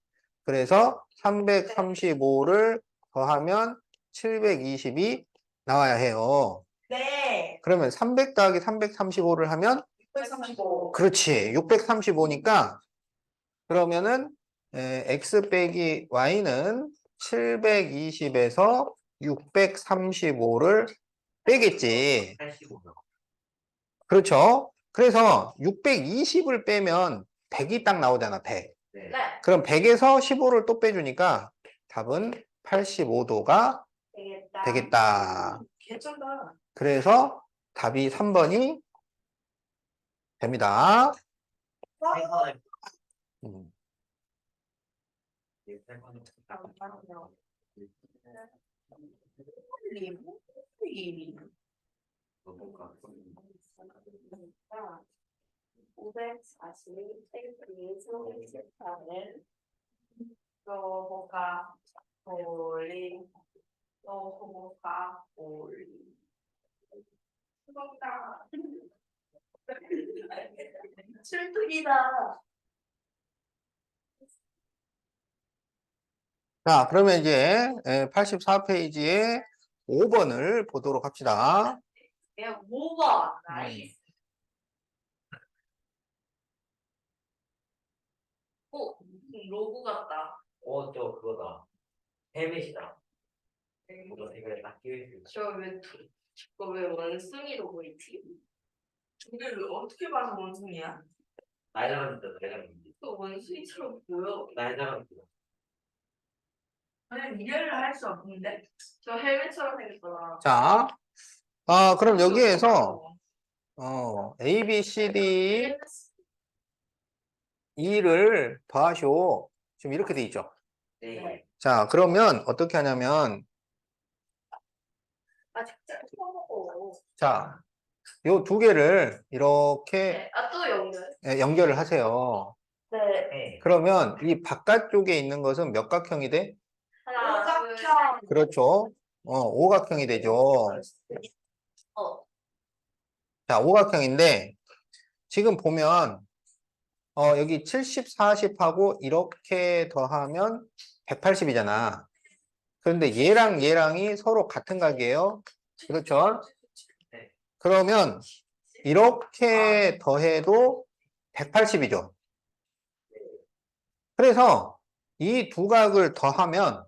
그래서 335를 더하면 720이 나와야 해요. 네. 그러면 300 더하기 335를 하면 635. 그렇지. 635니까 그러면은 x 빼기 y는 720에서 635를 빼겠지. 85요. 그렇죠? 그래서 620을 빼면 100이 딱 나오잖아, 100. 네. 네. 그럼 100에서 15를 또 빼주니까 답은 85도가 되겠다. 되겠다. 개쩐다. 그래서 답이 3번이 됩니다. 생선을 음. 잠깐만요. 540 빼기 318은 너가 올린 너가 올린 수고다. 출근이다. 자, 그러면 이제 84페이지에 5번을 보도록 합시다. 내가 뭐가 나이스. 오, 로고 같다. 저 그거다. 헬멧이다. 이거 댓글에 딱 끼워있어요. 저왜 원숭이로 보이지? 근데 왜 어떻게 봐서 원숭이야? 날자랍니다. 날자랍니다. 또 원숭이처럼 보여. 날자랍니다. 그냥 이해를 할 수 없는데? 저 헬멧처럼 생겼잖아. 자, 그럼 여기에서 A, B, C, D, E를 더하시오. 지금 이렇게 돼 있죠. 네. 자, 그러면 어떻게 하냐면, 진짜 처먹어. 자, 요 두 개를 이렇게 네. 또 연결. 연결을 하세요. 네. 네. 그러면 이 바깥쪽에 있는 것은 몇 각형이 돼? 하나, 둘, 셋. 그렇죠. 오각형이 되죠. 어. 자, 오각형인데, 지금 보면, 여기 70, 40하고 이렇게 더하면 180이잖아. 그런데 얘랑 얘랑이 서로 같은 각이에요. 그렇죠? 네. 그러면 이렇게 더해도 180이죠. 그래서 이 두 각을 더하면,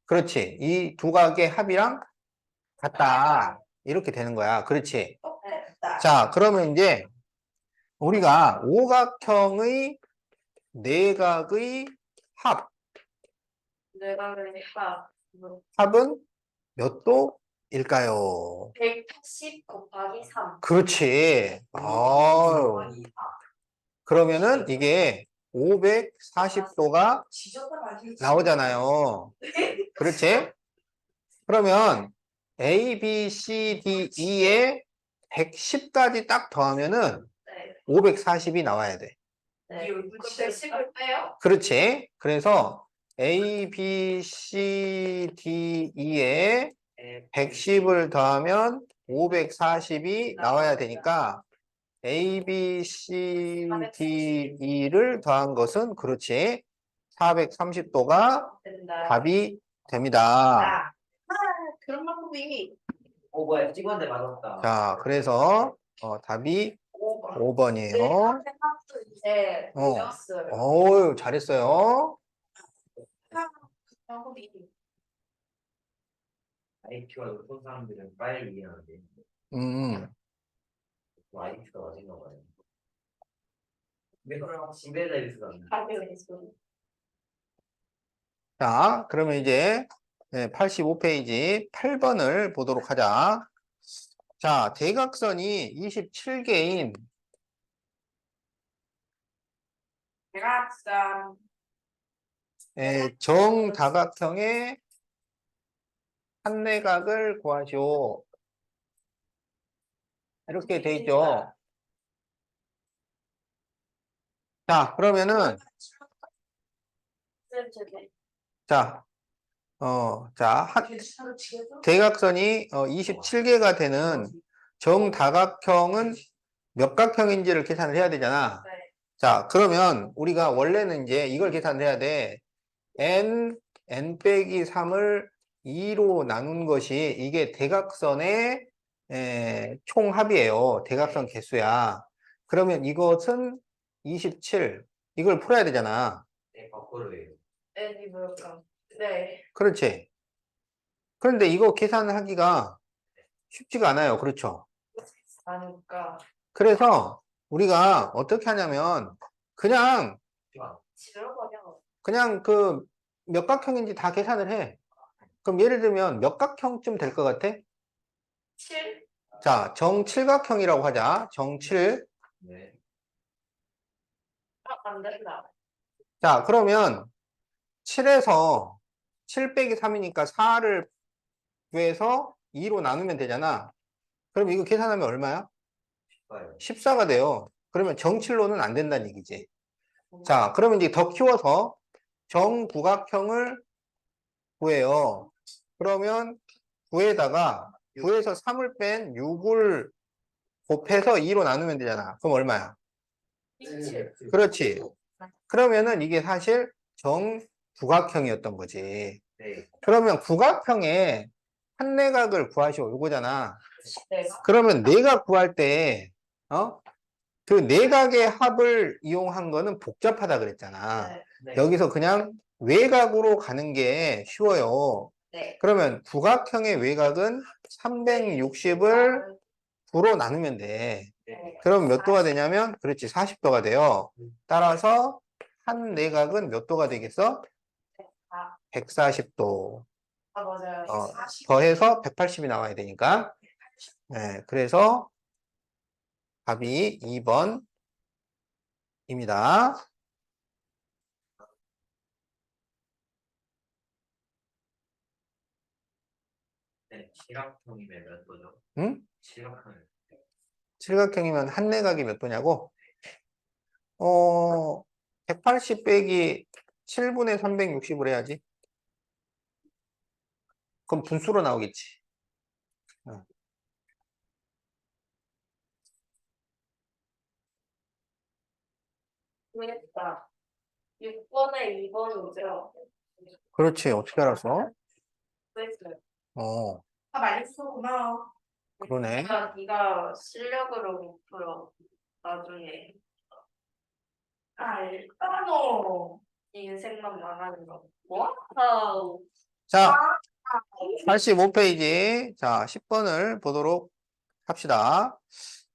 그렇지. 이 두 각의 합이랑 같다. 이렇게 되는 거야. 그렇지. 자, 그러면 이제 우리가 오각형의 내각의 합. 내가 그러니까 합은 몇 도일까요? 180 곱하기 3. 그렇지. 그러면은 이게 540도가 나오잖아요. 그렇지? 그러면 A, B, C, D, E에 110까지 딱 더하면은 네. 540이 나와야 돼. 네. 110을 빼요? 그렇지. 그래서 A, B, C, D, E에 110을 더하면 540이 나와야 되니까 A, B, C, D, E를 더한 것은 그렇지. 430도가 된다. 답이 됩니다. 그런 방법이 뭐야 찍었는데 맞았다. 자, 그래서 답이 5번이에요. 생각도 이제 늘렸어요. 어우, 잘했어요. 방법이 IQ가 높은 사람들은 빨리 이해하는데 IQ가 낮은가 봐요. 집에 대해서 가벼워서. 자, 그러면 이제 85페이지 8번을 보도록 하자. 자, 대각선이 27개인 대각선 정다각형의 한내각을 구하시오. 이렇게 돼 있죠. 자, 그러면은 자, 대각선이 27개가 되는 정다각형은 몇 각형인지를 계산을 해야 되잖아. 네. 자, 그러면 우리가 원래는 이제 이걸 계산을 해야 돼. n 빼기 3을 2로 나눈 것이 이게 대각선의 총합이에요. 대각선 개수야. 그러면 이것은 27, 이걸 풀어야 되잖아. 네, 거꾸로예요. N이 뭘까? 네. 그렇지. 그런데 이거 계산을 하기가 쉽지가 않아요. 그렇죠. 아니까. 그래서 우리가 어떻게 하냐면 그냥 지워버려. 그 몇 각형인지 다 계산을 해. 그럼 예를 들면 몇 각형쯤 될 것 같아? 7? 자, 정칠각형이라고 하자. 정칠. 네. 안 된다. 자, 그러면 7에서 7 빼기 3이니까 4를 구해서 2로 나누면 되잖아. 그럼 이거 계산하면 얼마야? 좋아요. 14가 돼요. 그러면 정칠로는 안 된다는 얘기지. 자, 그러면 이제 더 키워서 정구각형을 구해요. 그러면 9에다가 9에서 3을 뺀 6을 곱해서 2로 나누면 되잖아. 그럼 얼마야? 27. 그렇지. 그러면은 이게 사실 정구각형이었던 거지. 네. 그러면 구각형의 한 내각을 구하시오. 요거잖아. 네. 그러면 내각 구할 때, 그 내각의 합을 이용한 거는 복잡하다 그랬잖아. 네. 네. 여기서 그냥 외곽으로 가는 게 쉬워요. 네. 그러면 구각형의 외곽은 360을 9로 나누면 돼. 네. 그럼 몇 도가 되냐면, 그렇지, 40도가 돼요. 따라서 한 내각은 몇 도가 되겠어? 140도. 아, 맞아요. 더해서 180이 나와야 되니까. 네, 그래서 답이 2번입니다. 네. 칠각형이면 몇 도죠? 응? 칠각형. 칠각형이면 한 내각이 몇 도냐고? 180 빼기 7분의 360을 해야지. 그럼 분수로 나오겠지. 모르겠다. 6번에 2번이죠. 그렇지. 어떻게 알았어? 그랬어요. 어, 아, 많이 써. 고마워. 그러네. 네가 실력으로 못 풀어. 나중에. 아, 일단은 인생만 망하는 거. 뭐? 와우. 자, 85페이지. 자, 10번을 보도록 합시다.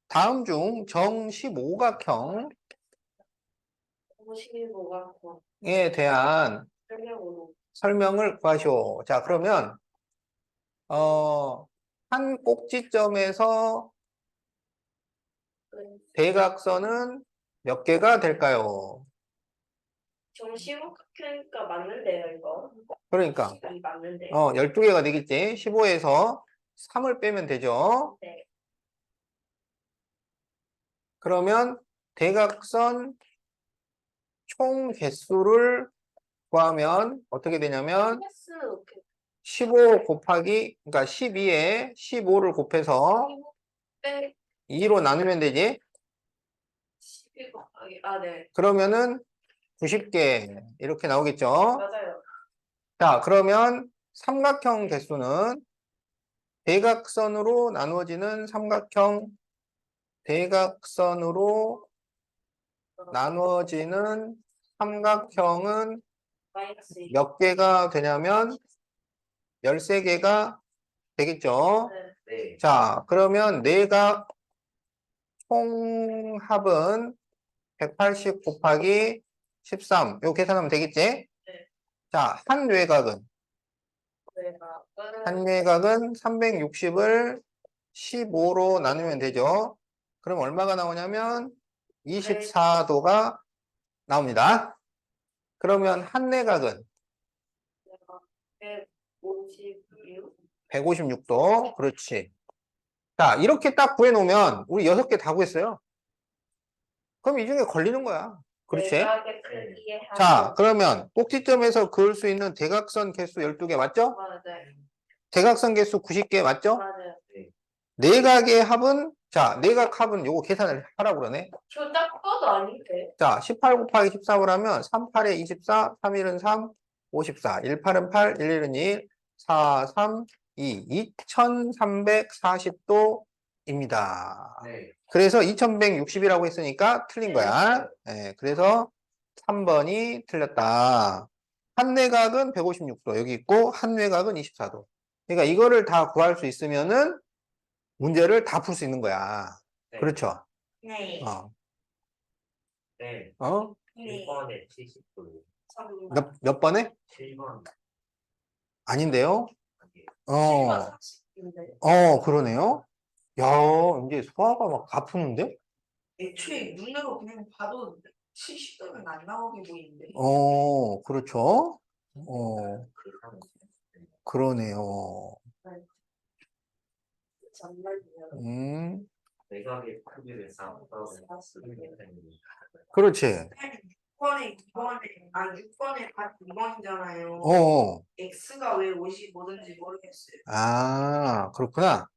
다음 중 정 15각형에 55가 대한 실력으로. 설명을 구하시오. 자, 그러면, 한 꼭지점에서 대각선은 몇 개가 될까요? 정시각형이니까 맞는데요, 이거. 그러니까, 이 맞는데. 12개가 되겠지. 15에서 3을 빼면 되죠. 네. 그러면 대각선 총 개수를 구하면 어떻게 되냐면 패스 15 곱하기, 그러니까 12에 15를 곱해서 빼 2로 나누면 되지. 12 곱하기. 아, 네. 그러면은 90개 이렇게 나오겠죠. 맞아요. 자, 그러면 삼각형 개수는 대각선으로 나누어지는 대각선으로 나누어지는 삼각형은 마이너스 2. 몇 개가 되냐면 13개가 되겠죠. 네. 네. 자, 그러면 내각 총합은 180 곱하기 13. 요 계산하면 되겠지? 네. 자, 한 외곽은 내가 한 외곽은 360을 15로 나누면 되죠. 그럼 얼마가 나오냐면 24도가 나옵니다. 그러면 한 내각은 156. 156도. 그렇지. 자, 이렇게 딱 구해놓으면 우리 6개 다 구했어요. 그럼 이 중에 걸리는 거야. 그렇지? 내각의 크기의 자, 그러면 꼭지점에서 그을 수 있는 대각선 개수 12개 맞죠? 맞아요. 대각선 개수 90개 맞죠? 맞아요. 내각의 합은, 자, 내각 합은 요거 계산을 하라고 그러네. 저 딱 봐도 아닌데. 자, 18 곱하기 14를 하면 38에 24, 3일은 3, 54, 18은 8, 11은 1, 4, 3, 2, 2340도입니다. 네. 그래서 2160이라고 했으니까 틀린 거야. 네, 그래서 3번이 틀렸다. 한 내각은 156도 여기 있고 한 내각은 24도. 그러니까 이거를 다 구할 수 있으면은 문제를 다 풀 수 있는 거야. 네. 그렇죠? 네. 네. 어? 네. 1번에 70도. 몇 번에? 7번. 아닌데요? 7번 30인데. 그러네요. 야, 이제 소화가 막 가푸는데? 애초에 눈으로 그냥 봐도 70도는 안 나오게 보이는데. 그렇죠. 그러면 그러네요. 정말요. 내각의 크기를 쌓았다고 쓰는 게 그렇지. 6번에 2번에 6번에 다 2번이잖아요. X가 왜 55든지 모르겠어요. 그렇구나.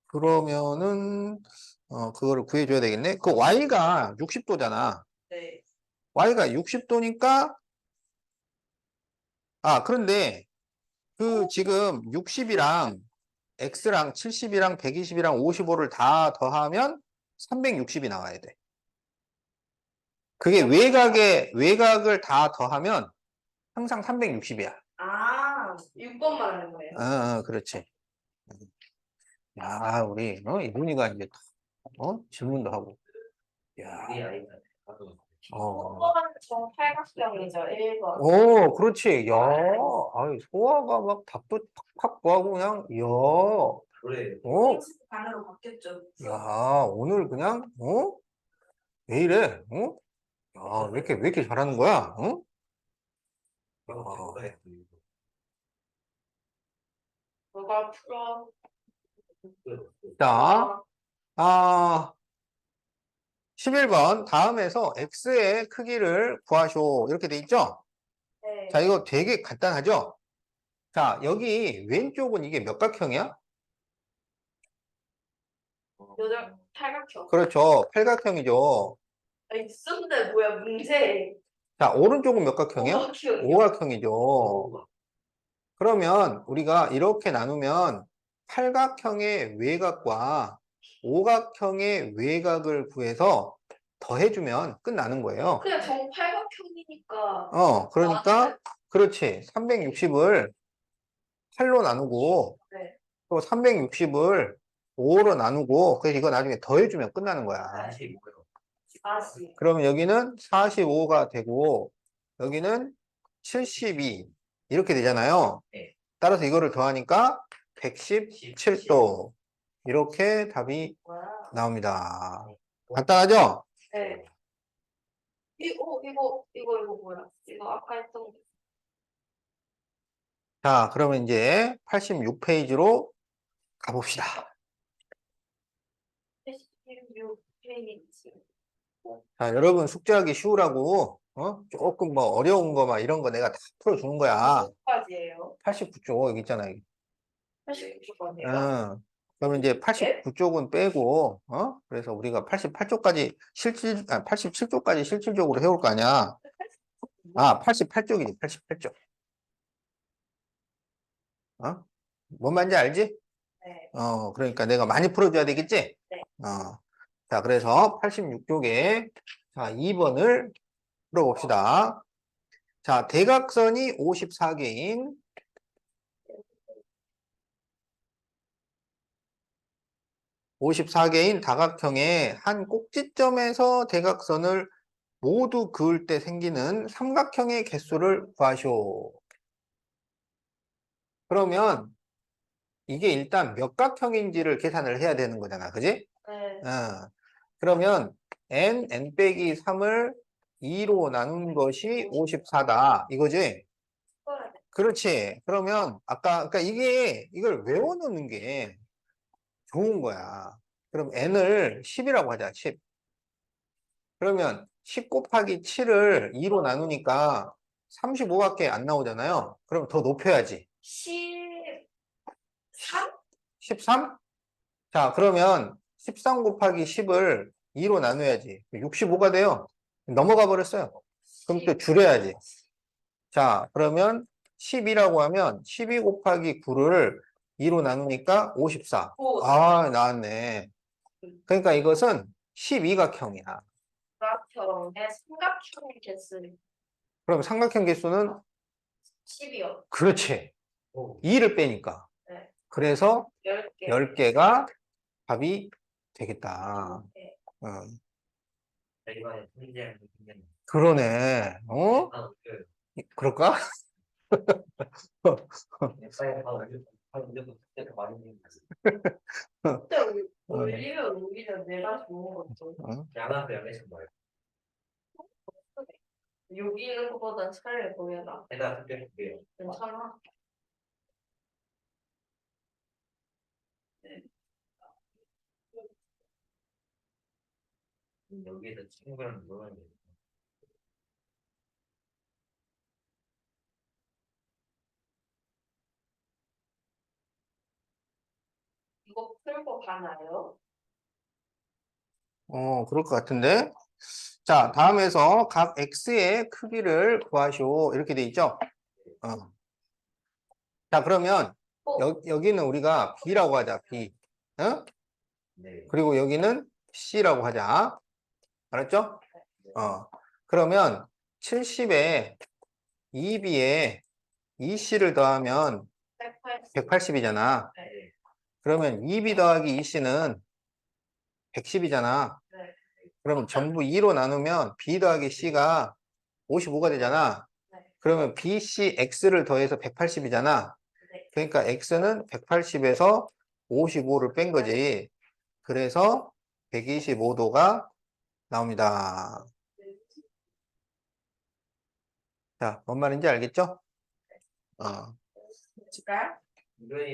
그러면은, 그거를 구해줘야 되겠네. 그 Y가 60도잖아. 네. Y가 60도니까, 그런데, 그 지금 60이랑 X랑 70이랑 120이랑 55를 다 더하면 360이 나와야 돼. 그게 외곽을 다 더하면 항상 360이야. 6번 말하는 거예요. 그렇지. 야, 우리, 이분이가 이제, 질문도 하고. 야, 우리 아이가 나도 5번은 정팔각형이죠. 1번. 그렇지. 야, 아이, 소아가 막 답도 탁탁 구하고 그냥, 야, 그래. 단어로 바뀌었죠. 야, 오늘 그냥, 왜 이래? 야, 왜 이렇게 잘하는 거야? 그래. 뭐가 풀어? 자, 11번 다음에서 x의 크기를 구하쇼. 이렇게 돼 있죠? 네. 자, 이거 되게 간단하죠? 자, 여기 왼쪽은 이게 몇 각형이야? 여덟 팔각형. 그렇죠. 팔각형이죠. X인데 뭐야 문제? 자, 오른쪽은 몇 각형이야? 오각형이요. 오각형이죠. 그러면 우리가 이렇게 나누면 팔각형의 외곽과 오각형의 외곽을 구해서 더해주면 끝나는 거예요. 그냥 정팔각형이니까. 그러니까, 그렇지. 360을 8로 나누고, 네. 또 360을 5로 나누고, 그래서 이거 나중에 더해주면 끝나는 거야. 40. 그러면 여기는 45가 되고, 여기는 72. 이렇게 되잖아요. 네. 따라서 이거를 더하니까 117도. 이렇게 답이 나옵니다. 간단하죠? 네. 이거 뭐야? 이거 아까 했던 거. 자, 그러면 이제 86페이지로 가봅시다. 76페이지. 자, 여러분 숙제하기 쉬우라고, 조금 뭐 어려운 거 막 이런 거 내가 다 풀어주는 거야. 몇까지예요? 89쪽, 여기 있잖아. 여기. 89번이요? 그러면 이제 89쪽은 빼고, 그래서 우리가 88쪽까지 87쪽까지 실질적으로 해올 거 아니야. 88쪽이지, 88쪽. 뭔 말인지 알지? 네. 그러니까 내가 많이 풀어줘야 되겠지? 네. 자, 그래서 86쪽에, 자, 2번을 풀어봅시다. 자, 대각선이 54개인 54개인 다각형의 한 꼭지점에서 대각선을 모두 그을 때 생기는 삼각형의 개수를 구하시오. 그러면 이게 일단 몇 각형인지를 계산을 해야 되는 거잖아. 그지? 네. 그러면 n 빼기 3을 2로 나눈 것이 54다. 이거지? 그렇지. 그러면 그러니까 이걸 외워놓는 게 좋은 거야. 그럼 n을 10이라고 하자. 10. 그러면 10 곱하기 7을 2로 나누니까 35밖에 안 나오잖아요. 그럼 더 높여야지. 13? 13? 자, 그러면 13 곱하기 10을 2로 나눠야지. 65가 돼요. 넘어가 버렸어요. 그럼 또 줄여야지. 자, 그러면 10이라고 하면 12 곱하기 9를 2로 나누니까 54. 나왔네. 그러니까 이것은 12각형이야. 것처럼 내 삼각형의 개수는 그럼 삼각형 개수는 10이요. 그렇지. 오, 2를 빼니까. 네. 그래서 10개. 10개가 답이 되겠다. 네. 이번에 통제하는 그냥 그러네. 어? 그럴까? 빨리 그때가 많이 되는 거지. 그때 올리면 오히려 내가 좋은 거죠. 어? 양한테 양해식 뭐예요? 여기 있는 것보단 차라리 거기다. 내가 그때 볼게요. 괜찮아. 여기에서 친구랑 놀아야 돼. 이거 풀고 가나요? 그럴 것 같은데. 자, 다음에서 각 x의 크기를 구하시오. 이렇게 돼 있죠? 자, 그러면 여기는 우리가 b라고 하자, b. 어? 네. 그리고 여기는 c라고 하자. 알았죠? 그러면 70에 2b에 2c를 더하면 180. 180이잖아. 네. 그러면 2b 더하기 2c는 110이잖아. 네. 그러면 전부 2로 나누면 b 더하기 c가 55가 되잖아. 네. 그러면 bc x를 더해서 180이잖아. 네. 그러니까 x는 180에서 55를 뺀 거지. 그래서 125도가 나옵니다. 자, 뭔 말인지 알겠죠? 어. 네. 이거에